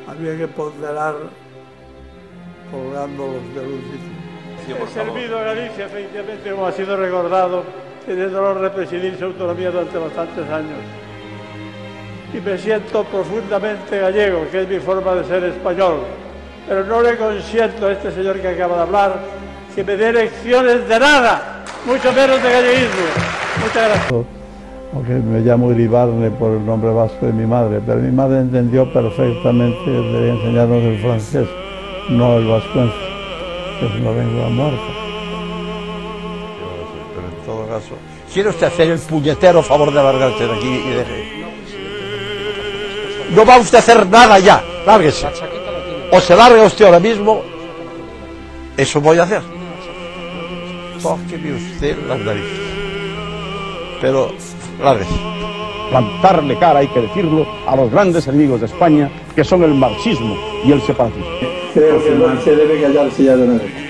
Había que ponderar colgando los de Lucifer. He servido a Galicia, efectivamente, como ha sido recordado, teniendo el honor de presidir su autonomía durante bastantes años. Y me siento profundamente gallego, que es mi forma de ser español. Pero no le consiento a este señor que acaba de hablar que me dé lecciones de nada, mucho menos de galleguismo. Muchas gracias. Aunque me llamo Iribarne por el nombre vasco de mi madre, pero mi madre entendió perfectamente de enseñarnos el francés, no el vascuence, que es una lengua muerta. Pero en todo caso, ¿quiere usted hacer el puñetero favor de largarse de aquí y deje? No va usted a hacer nada ya, lárguese. O se larga usted ahora mismo, eso voy a hacer. Tóqueme usted las narices. Pero, lárguese. Plantarle cara, hay que decirlo, a los grandes enemigos de España, que son el marxismo y el separatismo. Creo que se debe callarse ya de una vez.